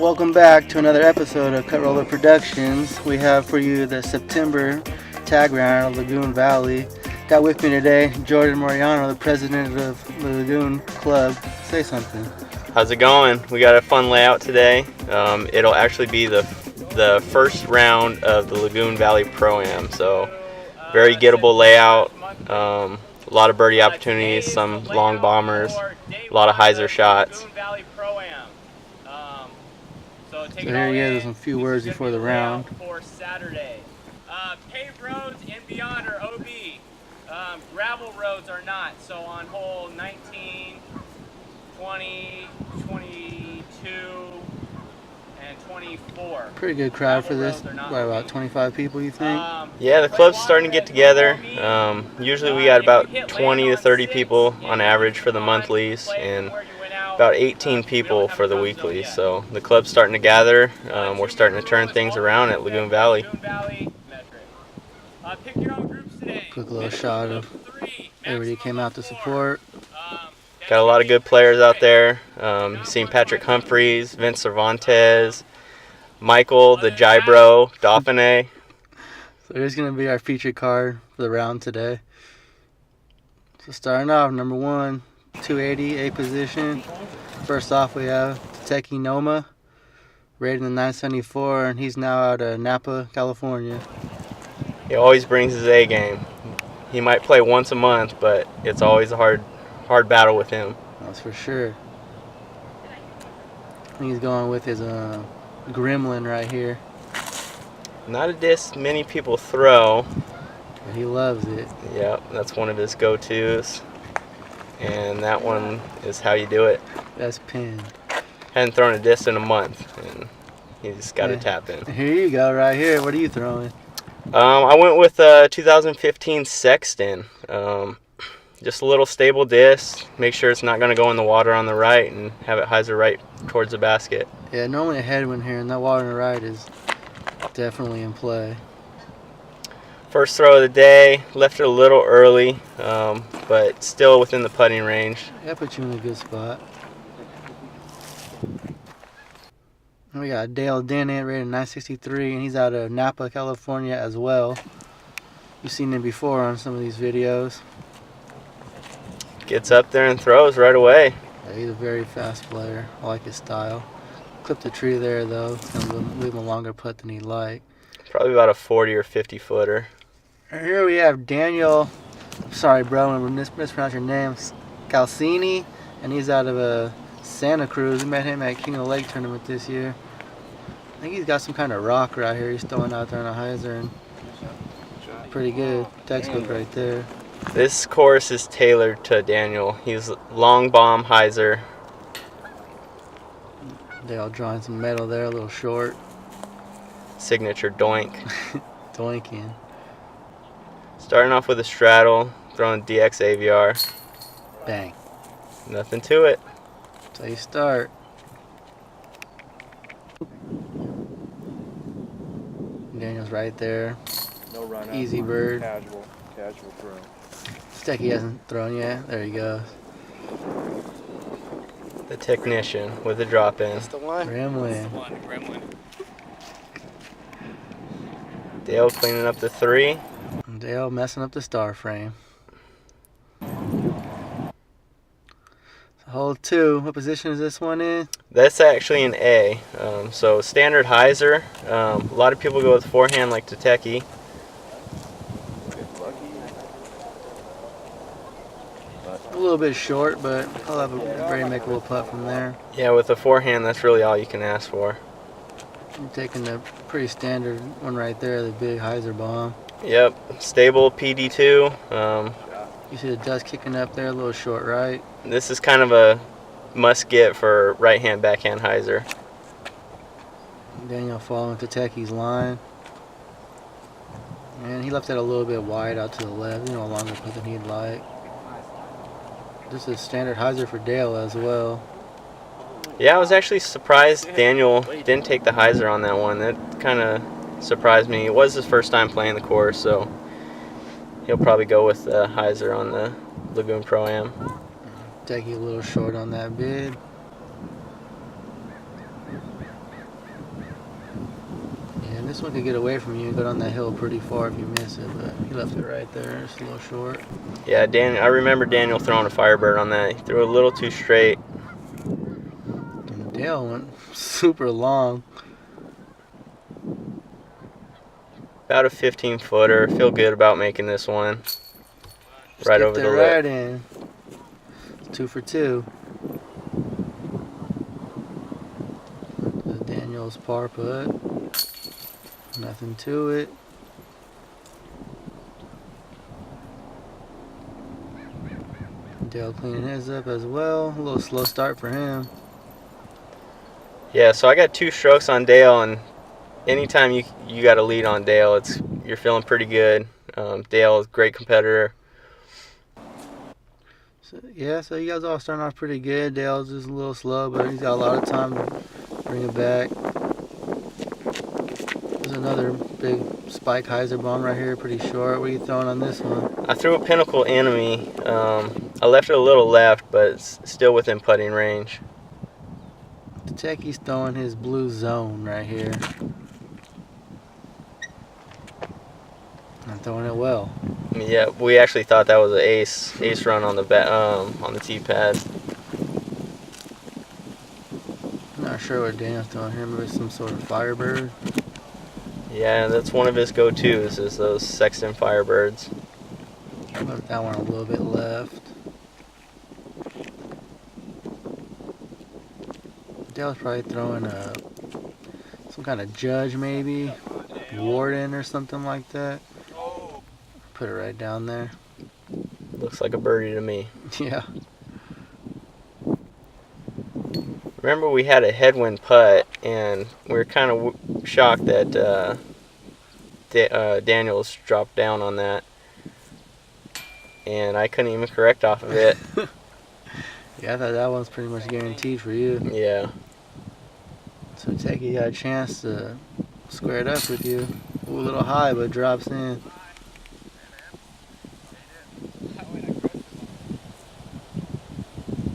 Welcome back to another episode of Cut Roller Productions. We have for you the September tag round of Lagoon Valley. Got with me today Jordan Mariano, the president of the Lagoon Club. Say something. How's it going? We got a fun layout today. It'll actually be the first round of the Lagoon Valley Pro-Am, so very gettable layout. A lot of birdie opportunities, some long bombers, a lot of hyzer shots. So here he is with a few words before the round. For Saturday. Paved roads and beyond are OB. Gravel roads are not. So on hole 19, 20, 22, and 24. Pretty good crowd for this. About 25 people, you think? Yeah, the club's starting to get together. Usually we got about 20 to 30 people on average for the monthlies, and about 18 people for the weekly. So the club's starting to gather. We're starting to turn things around at Lagoon Valley. Quick little shot of everybody came out to support. Got a lot of good players out there. Seen Patrick Humphreys, Vince Cervantes, Michael, the Gybro, Dauphiné. So here's going to be our featured card for the round today. So starting off, number 1, 280, A position. First off, we have Tateki Jordan, rated in 974, and he's now out of Napa, California. He always brings his A game. He might play once a month, but it's always a hard battle with him. That's for sure. He's going with his Gremlin right here. Not a disc many people throw. But he loves it. Yep, that's one of his go-tos. And that one is how you do it. Best pin. Hadn't thrown a disc in a month, and he's got to tap in. Here you go, right here. What are you throwing? I went with a 2015 Sexton. Just a little stable disc. Make sure it's not going to go in the water on the right, and have it hyzer right towards the basket. Yeah, normally a headwind here, and that water on the right is definitely in play. First throw of the day, left it a little early, but still within the putting range. That puts you in a good spot. We got Dale Dennett, rated 963, and he's out of Napa, California as well. You've seen him before on some of these videos. Gets up there and throws right away. Yeah, he's a very fast player. I like his style. Clipped the tree there, though, and leave him a longer putt than he'd like. Probably about a 40 or 50 footer. Here we have Daniel, sorry bro, I'm going to mispronounce your name, Calcini, and he's out of Santa Cruz. We met him at King of the Lake tournament this year. I think he's got some kind of rock right here he's throwing out there on a hyzer, and pretty good. Textbook right there. This course is tailored to Daniel. He's long bomb hyzer. They all drawing some metal there, a little short. Signature doink. Doinking. Starting off with a straddle, throwing DX AVR. Bang. Nothing to it. That's how you start. Daniel's right there. No run out. Easy bird. Casual throw. Stecky hasn't thrown yet. There he goes. The technician with a drop in. That's the one. Gremlin. Dale cleaning up the 3. Dale messing up the star frame. Hole 2. What position is this one in? That's actually an A. So standard hyzer. A lot of people go with forehand like Tateki. A little bit short, but I'll have a very makeable putt from there. Yeah, with a forehand, that's really all you can ask for. I'm taking the pretty standard one right there, the big hyzer bomb. Yep, stable PD2. You see the dust kicking up there, a little short right. This is kind of a must-get for right-hand, backhand hyzer. Daniel following Tateki's line. And he left it a little bit wide out to the left, a longer putt than he'd like. This is standard hyzer for Dale as well. Yeah, I was actually surprised Daniel didn't take the hyzer on that one. That kind of surprised me. It was his first time playing the course, so he'll probably go with the hyzer on the Lagoon Pro-Am. Take you a little short on that bid. This one could get away from you and go down that hill pretty far if you miss it, but he left it right there. It's a little short. Yeah, I remember Daniel throwing a Firebird on that. He threw a little too straight. And Dale went super long. About a 15-footer. Feel good about making this one. Just Right get over the there lip. right in. 2 for 2. This is Daniel's par putt. Nothing to it. Dale cleaning his up as well. A little slow start for him. Yeah, so I got 2 strokes on Dale, and anytime you got a lead on Dale, you're feeling pretty good. Dale is a great competitor. So, yeah, so you guys all starting off pretty good. Dale's just a little slow, but he's got a lot of time to bring it back. There's another big spike hyzer bomb right here, pretty short. What are you throwing on this one? I threw a Pinnacle Enemy. I left it a little left, but it's still within putting range. Tateki's throwing his blue zone right here. I'm throwing it well. Yeah, we actually thought that was an ace run on the tee pad. I'm not sure what Daniel's throwing here. Maybe some sort of Firebird. Yeah, that's one of his go-tos, is those Sexton Firebirds. Left that one a little bit left. Dale's probably throwing some kind of Judge maybe, Warden or something like that. Put it right down there. Looks like a birdie to me. Yeah. Remember, we had a headwind putt, and we were kind of shocked that Daniels dropped down on that, and I couldn't even correct off of it. Yeah, I thought that one's pretty much guaranteed for you. Yeah. So Tateki got a chance to square it up with you. A little high, but drops in.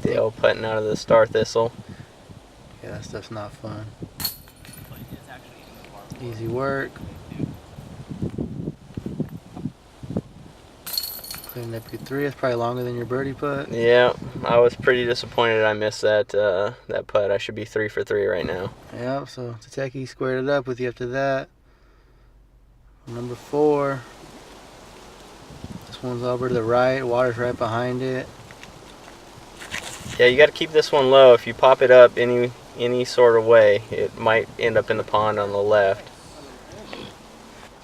Dale putting out of the Star Thistle. Yeah, that stuff's not fun. Easy work. Cleaning up your 3. It's probably longer than your birdie putt. Yeah, I was pretty disappointed I missed that putt. I should be 3 for 3 right now. Yeah, so Tateki squared it up with you after that. Number 4. This one's over to the right. Water's right behind it. Yeah, you got to keep this one low. If you pop it up any sort of way, it might end up in the pond on the left.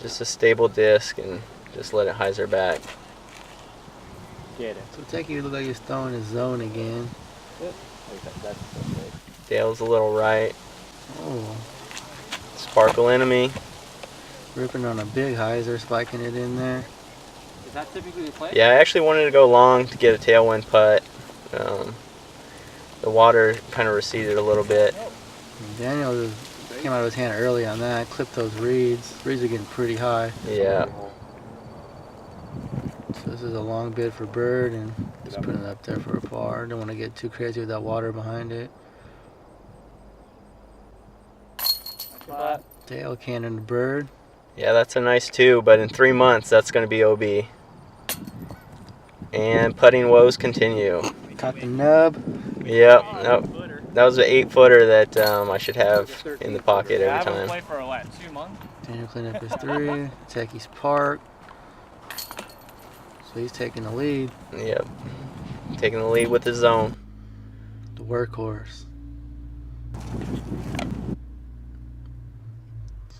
Just a stable disc and just let it hyzer back. Get it. So Tateki looked like he's throwing his zone again. That's okay. Dale's a little right. Oh, Sparkle Enemy. ripping on a big hyzer, spiking it in there. Is that typically the play? Yeah, I actually wanted to go long to get a tailwind putt. The water kind of receded a little bit. And Daniel just came out of his hand early on that. Clipped those reeds. Reeds are getting pretty high. Yeah. So this is a long bid for Bird and just putting it up there for a par. Don't want to get too crazy with that water behind it. Dale cannon to Bird. Yeah, that's a nice 2, but in 3 months, that's going to be OB. And putting woes continue. Caught the nub. Yep, that was an 8-footer that I should have in the pocket every I haven't time. played for what, 2 months? Daniel cleaned up his 3. Tateki's park. So he's taking the lead. Yep, taking the lead with his zone. The workhorse.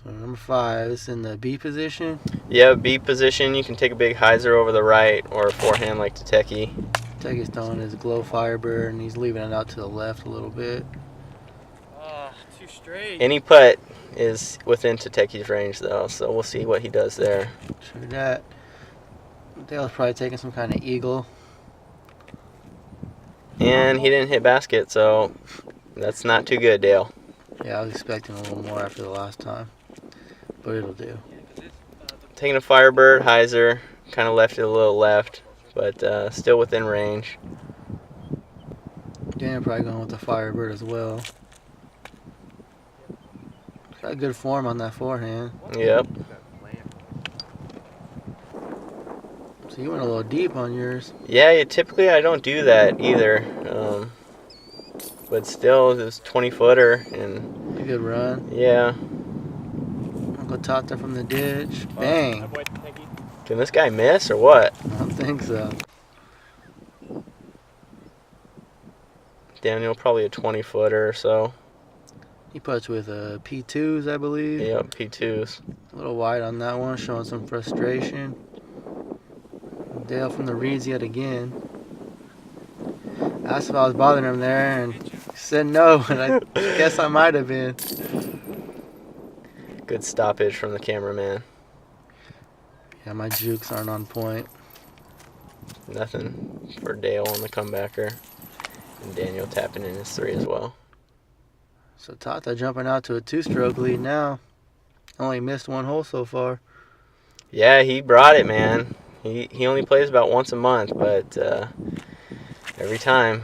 So number 5 is in the B position. Yeah, B position, you can take a big hyzer over the right or a forehand like Tateki. Tateki's throwing his glow Firebird and he's leaving it out to the left a little bit. Too straight. Any putt is within Tateki's range though, so we'll see what he does there. True that. Dale's probably taking some kind of eagle. And he didn't hit basket, so that's not too good, Dale. Yeah, I was expecting a little more after the last time, but it'll do. Taking a Firebird, hyzer, kind of left it a little left, but still within range. Daniel probably going with the Firebird as well. Got good form on that forehand. Yep. So you went a little deep on yours. Yeah, typically I don't do that either. But still, it was 20-footer, and A good run. yeah. Uncle Tata from the ditch. Bang. Can this guy miss or what? I don't think so. Daniel, probably a 20-footer or so. He puts with P2s, I believe. Yep, P2s. A little wide on that one, showing some frustration. Dale from the reeds yet again. Asked if I was bothering him there, and he said no, and I guess I might have been. Good stoppage from the cameraman. Yeah, my jukes aren't on point. Nothing for Dale on the comebacker. And Daniel tapping in his 3 as well. So Tata jumping out to a 2-stroke lead now. Only missed 1 hole so far. Yeah, he brought it, man. He only plays about once a month, but every time.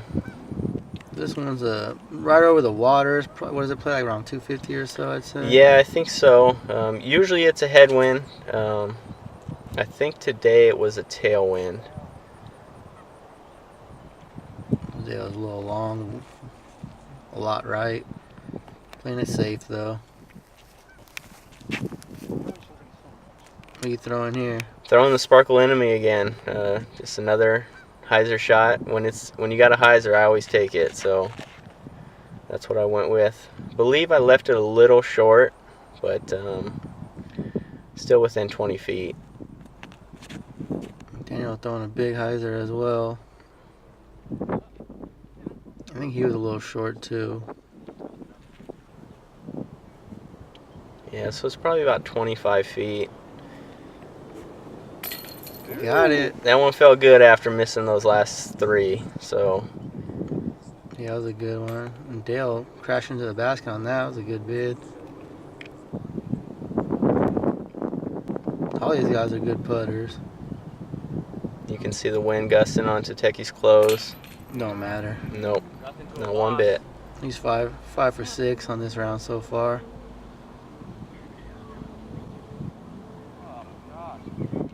This one's right over the water. What does it play, like around 250 or so, I'd say? Yeah, I think so. Usually it's a headwind. I think today it was a tailwind. Dale's a little long, a lot right. Playing it safe though. What are you throwing here? Throwing the Sparkle Enemy again. Just another hyzer shot. When you got a hyzer, I always take it. So that's what I went with. Believe I left it a little short, but still within 20 feet. Daniel throwing a big hyzer as well. I think he was a little short too. Yeah, so it's probably about 25 feet. Got it. That one felt good after missing those last 3. So Yeah, that was a good one. And Dale crashed into the basket on that. That was a good bid. All these guys are good putters. you can see the wind gusting on Tateki's clothes. Don't matter. Nope, not one bit. He's 5 for 6 on this round so far.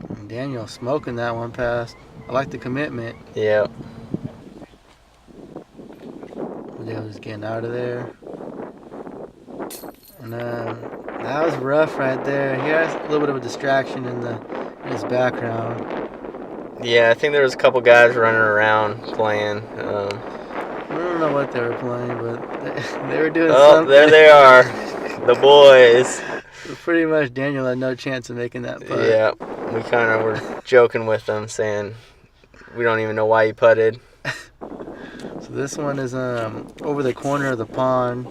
And Daniel smoking that one past. I like the commitment. Yeah. Dale just getting out of there. And that was rough right there. He has a little bit of a distraction in his background. Yeah, I think there was a couple guys running around playing. I don't know what they were playing, but they were doing Oh, something. there they are, the boys. Pretty much Daniel had no chance of making that putt. Yeah, we kind of were joking with them, saying we don't even know why he putted. So this one is over the corner of the pond.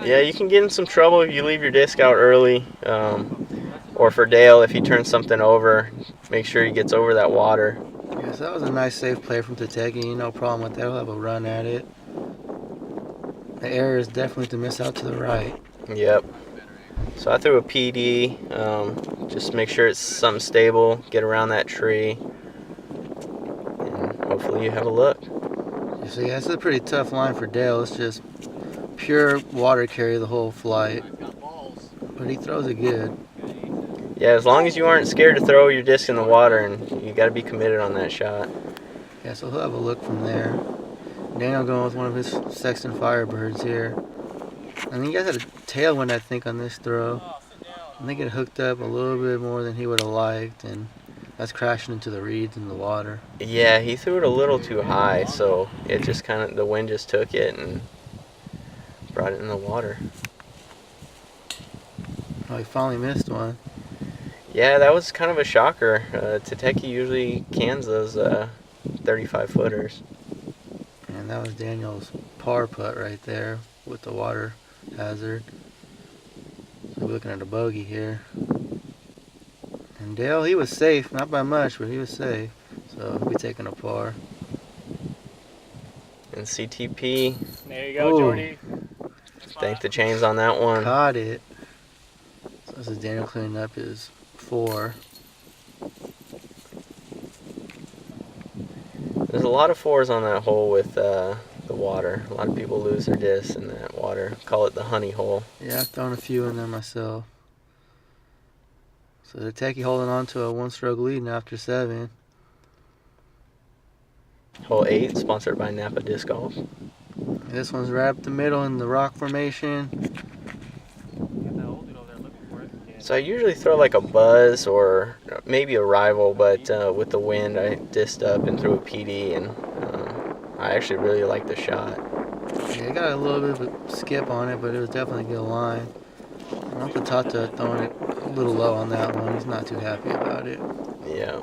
Yeah, you can get in some trouble if you leave your disc out early. Or for Dale, if he turns something over, make sure he gets over that water. Yes, that was a nice safe play from Tateki. No problem with that. He'll have a run at it. The error is definitely to miss out to the right. Yep. So I threw a PD. Just make sure it's something stable. Get around that tree. And hopefully you have a look. You see, that's a pretty tough line for Dale. It's just pure water carry the whole flight. But he throws it good. Yeah, as long as you aren't scared to throw your disc in the water, and you got to be committed on that shot. Yeah, so he'll have a look from there. Daniel going with one of his Sexton Firebirds here. I think he guys had a tailwind, I think, on this throw. I think it hooked up a little bit more than he would have liked, and that's crashing into the reeds in the water. Yeah, he threw it a little too high, so it just kind of, the wind just took it and brought it in the water. Oh, he finally missed one. Yeah, that was kind of a shocker. Tateki usually cans those 35-footers. And that was Daniel's par putt right there with the water hazard. So we're looking at a bogey here. And Dale, he was safe, not by much, but he was safe. So we'll be taking a par. And CTP, There you go, Ooh. Jordy. thank the chains on that one. Caught it. So this is Daniel cleaning up his 4. There's a lot of 4s on that hole with the water. A lot of people lose their discs in that water. Call it the honey hole. Yeah, I've thrown a few in there myself. So Tateki holding on to a 1-stroke lead now after 7. Hole 8, sponsored by Napa Disc Golf. This one's right up the middle in the rock formation. So I usually throw like a buzz or maybe a rival, but with the wind I dissed up and threw a PD, and I actually really like the shot. Yeah, it got a little bit of a skip on it, but it was definitely a good line. And Uncle Tata throwing it a little low on that one. He's not too happy about it. Yeah.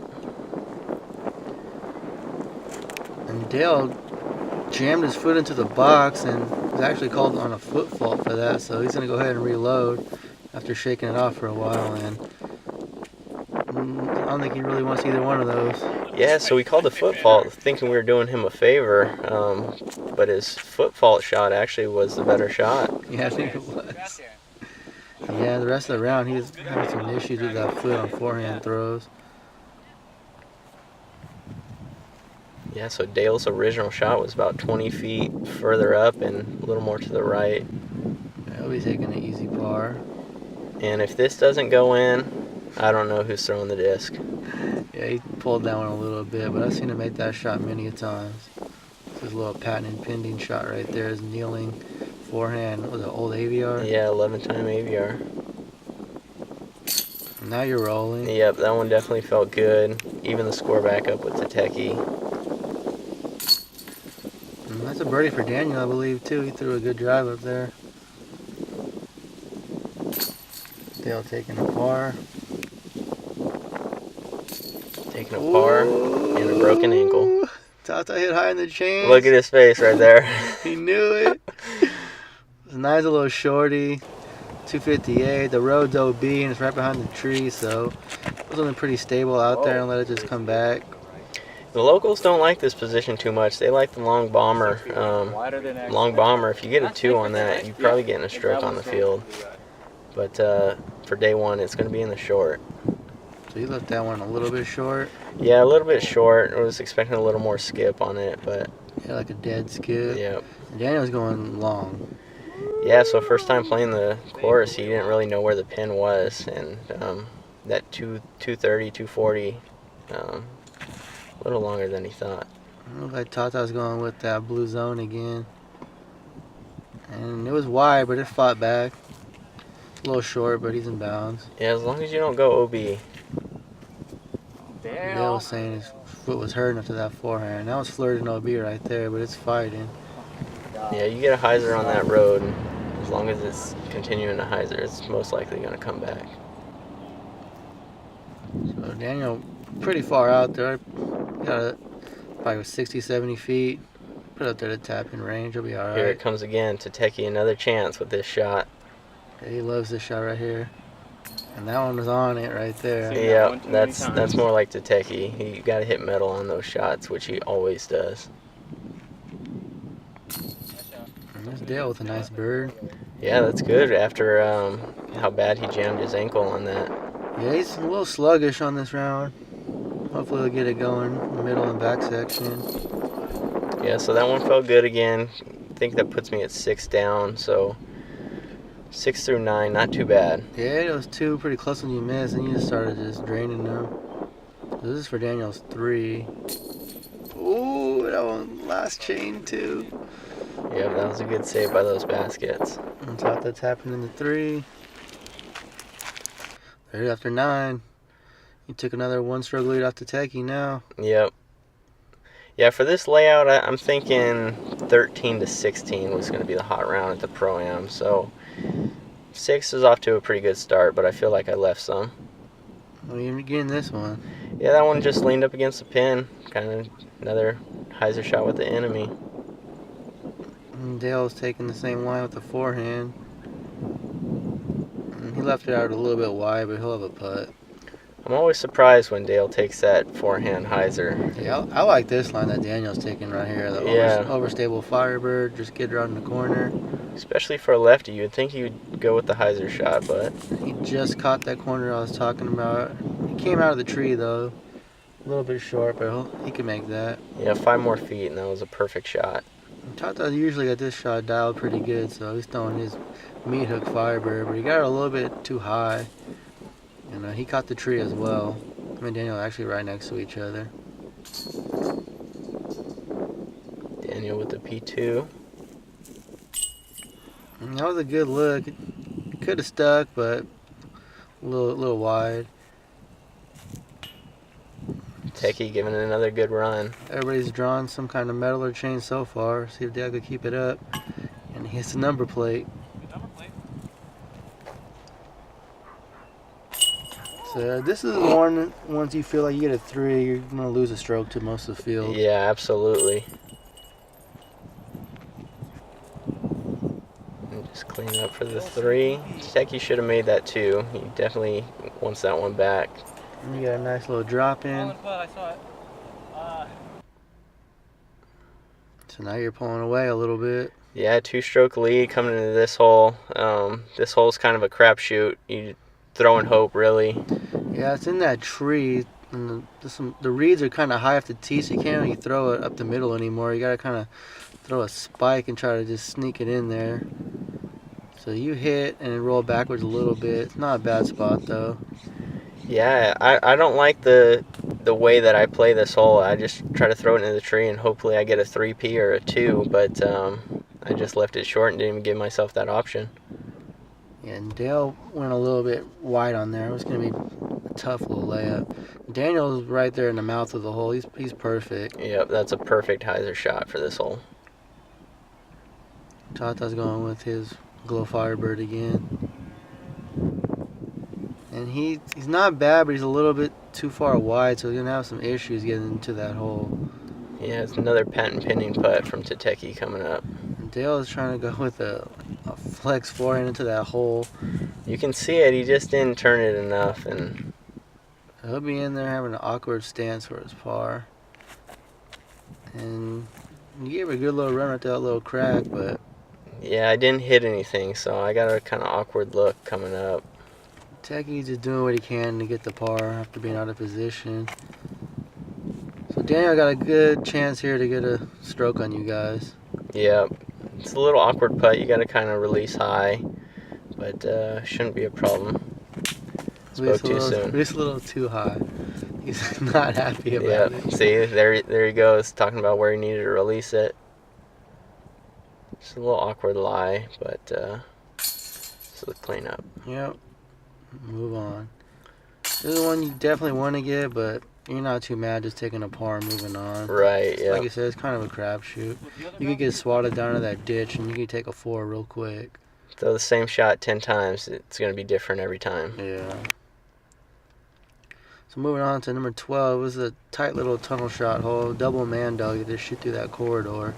And Dale jammed his foot into the box and was actually called on a foot fault for that, so he's going to go ahead and reload after shaking it off for a while. And I don't think he really wants either one of those. Yeah, so we called the foot fault thinking we were doing him a favor, but his foot fault shot actually was the better shot. Yeah, I think it was. Yeah, the rest of the round he was having some issues with that foot on forehand throws. Yeah, so Dale's original shot was about 20 feet further up and a little more to the right. Yeah, he'll be taking an easy par. And if this doesn't go in, I don't know who's throwing the disc. Yeah, he pulled that one a little bit, but I've seen him make that shot many a times. This is a little patent pending shot right there. His kneeling forehand. What was it, old AVR? Yeah, 11-time AVR. Now you're rolling. Yep, that one definitely felt good. Even the score back up with Tateki. And that's a birdie for Daniel, I believe, too. He threw a good drive up there. Dale taking a par. Taking a par and a broken ankle. Tata hit high in the chains. Look at his face right there. He knew it. It was a nice little shorty. 258. The road's OB and it's right behind the tree, so it was looking pretty stable out there and let it just come back. The locals don't like this position too much. They like the long bomber. Long bomber, if you get a 2 on that, you're probably getting a stroke on the field. But for day one, it's going to be in the short. So you left that one a little bit short. Yeah, a little bit short. I was expecting a little more skip on it, but Yeah, like a dead skip. yeah. Daniel's going long. Yeah, so first time playing the course, he didn't really know where the pin was, and that 230, 240, a little longer than he thought. It looked like Tata's going with that blue zone again. And it was wide, but it fought back. A little short, but he's in bounds. Yeah, as long as you don't go OB. Dale was saying his foot was hurting after that forehand. That was flirting OB right there, but it's fighting. Yeah, you get a hyzer on that road, and as long as it's continuing to hyzer, it's most likely going to come back. So Daniel, pretty far out there. Got it probably 60, 70 feet. Put it up there to tap in range. He'll be all Here it right. comes again. Tateki, another chance with this shot. Yeah, he loves this shot right here. And that one was on it right there. Yeah, that's more like Tateki. You got to hit metal on those shots, which he always does. And there's Dale with a nice bird. Yeah, that's good after how bad he jammed his ankle on that. Yeah, he's a little sluggish on this round. Hopefully he'll get it going in the middle and back section. Yeah, so that one felt good again. I think that puts me at 6 down, so 6 through 9, not too bad. Yeah, it was 2 pretty close when you missed, and you just started just draining them. So this is for Daniel's 3. Ooh, that one last chain too. Yeah, that was a good save by those baskets. On top that's happening in the 3. Right after 9. You took another 1-stroke lead off Tateki now. Yep. Yeah, for this layout, I'm thinking 13 to 16 was going to be the hot round at the Pro-Am. So 6 is off to a pretty good start, but I feel like I left some. Well, you're getting this one. Yeah, that one just leaned up against the pin. Kind of another hyzer shot with the enemy. And Dale's taking the same line with the forehand. And he left it out a little bit wide, but he'll have a putt. I'm always surprised when Dale takes that forehand hyzer. Yeah, I like this line that Daniel's taking right here. The overstable Firebird, just get around the corner. Especially for a lefty, you would think he would go with the hyzer shot, but He just caught that corner I was talking about. He came out of the tree though. A little bit short, but he can make that. yeah, 5 more feet and that was a perfect shot. Tata usually got this shot dialed pretty good, so he's throwing his meat hook Firebird, but he got it a little bit too high. And he caught the tree as well. Me and Daniel are actually right next to each other. Daniel with the P2. And that was a good look. It could have stuck, but a little wide. Tateki giving it another good run. Everybody's drawn some kind of metal or chain so far. See if Dale could keep it up. And he hits the number plate. So this is one, once you feel like you get a 3, you're going to lose a stroke to most of the field. Yeah, absolutely. And just clean up for the 3. Tateki should have made that 2. He definitely wants that one back. And you got a nice little drop in. I saw it. So now you're pulling away a little bit. Yeah, 2-stroke lead coming into this hole. This hole's kind of a crapshoot. You throwing hope, really. Yeah, it's in that tree. And the reeds are kind of high off the tee, so you can't really throw it up the middle anymore. You got to kind of throw a spike and try to just sneak it in there. So you hit and roll backwards a little bit. It's not a bad spot, though. Yeah, I don't like the way that I play this hole. I just try to throw it into the tree and hopefully I get a 3P or a 2, but I just left it short and didn't even give myself that option. Yeah, and Dale went a little bit wide on there. It was going to be a tough little layup. Daniel's right there in the mouth of the hole. He's perfect. Yep, that's a perfect hyzer shot for this hole. Tata's going with his glow Firebird again. And he's not bad, but he's a little bit too far wide, so he's going to have some issues getting into that hole. Yeah, it's another patent pinning putt from Tateki coming up. And Dale is trying to go with a flex forehand into that hole. You can see it, he just didn't turn it enough, and He'll be in there having an awkward stance for his par. And you gave a good little run at that little crack, but yeah, I didn't hit anything, so I got a kind of awkward look coming up. Tateki's just doing what he can to get the par after being out of position. So Daniel got a good chance here to get a stroke on you guys. Yep, it's a little awkward putt. You got to kind of release high, but shouldn't be a problem. Spoke too soon. Just a little too high. He's not happy about it. See, there he goes, talking about where he needed to release it. Just a little awkward lie, but just a clean up. Yep. Move on. This is one you definitely want to get, but you're not too mad just taking a par and moving on. Right, yeah. Like you said, it's kind of a crapshoot. You could get swatted down to that ditch and you could take a 4 real quick. Throw the same shot 10 times, it's going to be different every time. Yeah. So moving on to number 12, it was a tight little tunnel shot hole, double man dog. You just shoot through that corridor.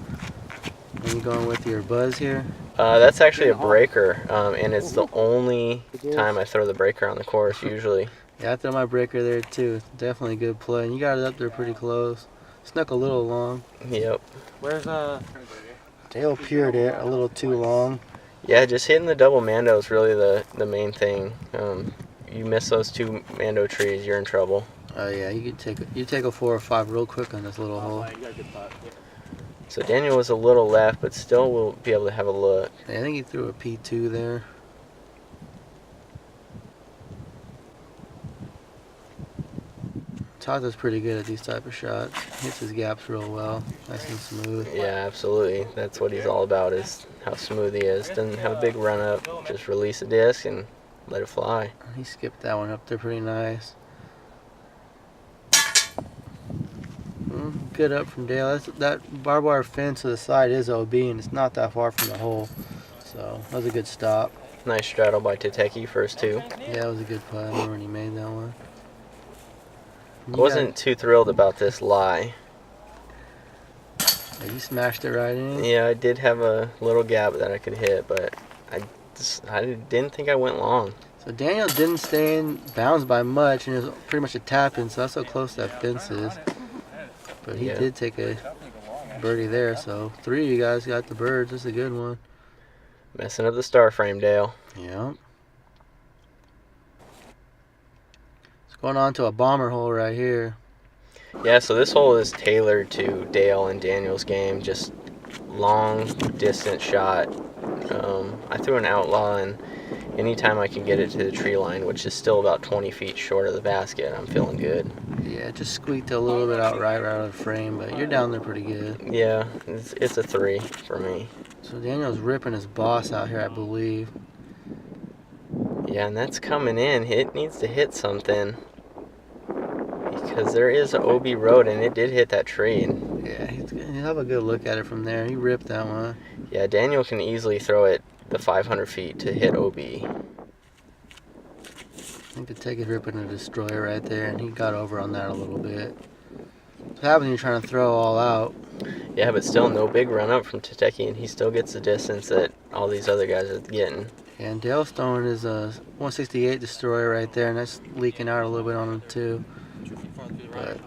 And you going with your buzz here? That's actually a breaker, and it's the only time I throw the breaker on the course usually. Yeah, I threw my breaker there too. Definitely a good play. And you got it up there pretty close. Snuck a little long. Yep. Where's Dale peered it a little too long. Yeah, just hitting the double mando is really the main thing. You miss those 2 mando trees, you're in trouble. Oh yeah, you take a 4 or 5 real quick on this little hole. So Daniel was a little left, but still will be able to have a look. Yeah, I think he threw a P2 there. Tata's pretty good at these type of shots. Hits his gaps real well, nice and smooth. Yeah, absolutely. That's what he's all about, is how smooth he is. Doesn't have a big run up, just release the disc and let it fly. He skipped that one up there pretty nice. Good up from Dale. That barbed wire fence to the side is OB, and it's not that far from the hole. So that was a good stop. Nice straddle by Tateki, first 2. Yeah, it was a good putt. I remember when he made that one. I wasn't too thrilled about this lie. Yeah, you smashed it right in. Yeah, I did have a little gap that I could hit, but I didn't think I went long. So Daniel didn't stay in bounds by much, and it was pretty much a tap in, so that's how close that fence is. But he did take a birdie there, so 3 of you guys got the birds. That's a good one. Messing up the star frame, Dale. Yep. It's going on to a bomber hole right here. Yeah, so this hole is tailored to Dale and Daniel's game. Just long distance shot. I threw an outlaw, and anytime I can get it to the tree line, which is still about 20 feet short of the basket, I'm feeling good. Yeah, just squeaked a little bit out right out of the frame, but you're down there pretty good. Yeah, it's a 3 for me. So Daniel's ripping his boss out here, I believe. Yeah, and that's coming in. It needs to hit something. Because there is an OB road, and it did hit that tree. And Yeah, he'll have a good look at it from there. He ripped that one. yeah, Daniel can easily throw it the 500 feet to hit OB. I think Tateki's ripping a destroyer right there, and he got over on that a little bit. What happens when you're trying to throw all out? Yeah, but still no big run up from Tateki, and he still gets the distance that all these other guys are getting. And Dale's throwing his 168 destroyer right there, and that's leaking out a little bit on him too. But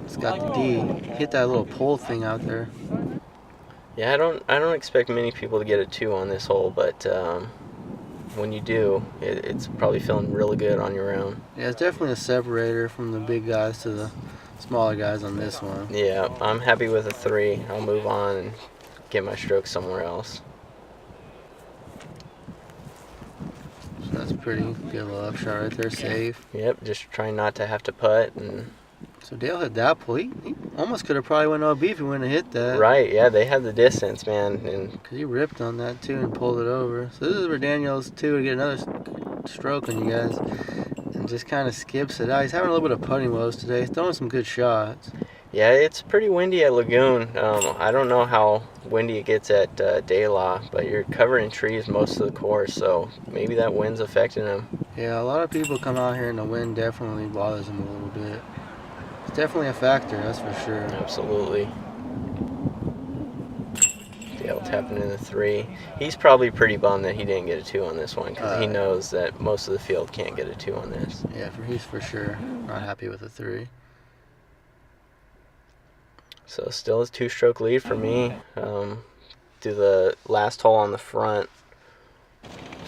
it's got the D. Hit that little pole thing out there. Yeah, I don't expect many people to get a 2 on this hole, but when you do, it's probably feeling really good on your own. Yeah, it's definitely a separator from the big guys to the smaller guys on this one. Yeah, I'm happy with a 3. I'll move on and get my stroke somewhere else. So that's pretty good little upshot right there, safe. Yep, just trying not to have to putt. And So Dale hit that pole. He almost could have probably went OB if he wouldn't have hit that. right, yeah, they had the distance, man. And Because he ripped on that too and pulled it over. So this is where Daniel's too to get another stroke on you guys. And just kind of skips it out. He's having a little bit of putting woes today. He's throwing some good shots. yeah, it's pretty windy at Lagoon. I don't know how windy it gets at De La, but you're covering trees most of the course, so maybe that wind's affecting him. Yeah, a lot of people come out here and the wind definitely bothers them a little bit. It's definitely a factor, that's for sure. Absolutely. Dale tapping in the 3. He's probably pretty bummed that he didn't get a 2 on this one, because he knows that most of the field can't get a 2 on this. Yeah, he's for sure not happy with a 3. So still a 2-stroke lead for me. Do the last hole on the front.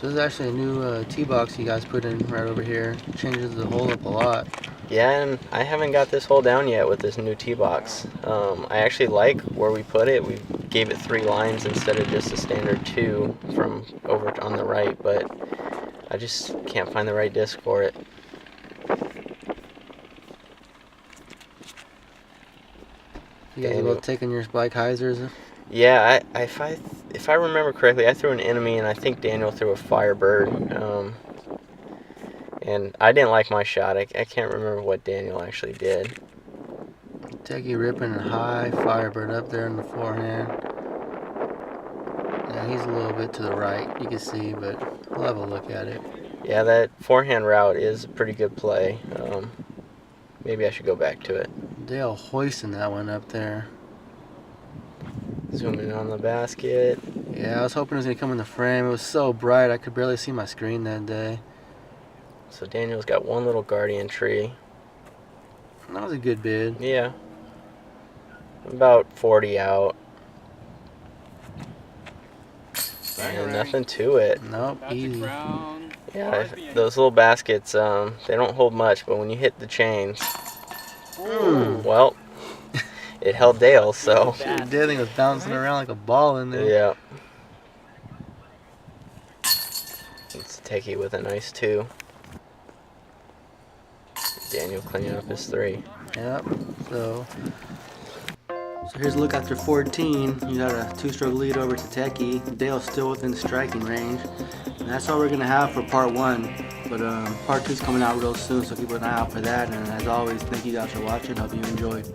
So this is actually a new tee box you guys put in right over here. It changes the hole up a lot. Yeah, and I haven't got this hole down yet with this new tee box. I actually like where we put it. We gave it 3 lines instead of just a standard 2 from over on the right, but I just can't find the right disc for it. You guys both taking your spike hyzers? Yeah, if I remember correctly, I threw an enemy, and I think Daniel threw a Firebird. And I didn't like my shot. I can't remember what Daniel actually did. Tateki ripping a high Firebird up there in the forehand. Yeah, he's a little bit to the right, you can see, but we'll have a look at it. Yeah, that forehand route is a pretty good play. Maybe I should go back to it. Dale hoisting that one up there. Zoom in on the basket. Yeah, I was hoping it was going to come in the frame. It was so bright I could barely see my screen that day. So Daniel's got one little guardian tree. That was a good bid. Yeah. About 40 out. And nothing to it. Nope, easy. Yeah, those little baskets, they don't hold much, but when you hit the chains, well, it held Dale, so. That thing was bouncing around like a ball in there. Yeah. It's Tateki with a nice 2. Daniel cleaning up his 3. Yep, so here's a look after 14. You got a 2-stroke lead over to Tateki. Dale's still within striking range. And that's all we're going to have for part 1. But part 2 is coming out real soon, so keep an eye out for that. And as always, thank you guys for watching. Hope you enjoyed.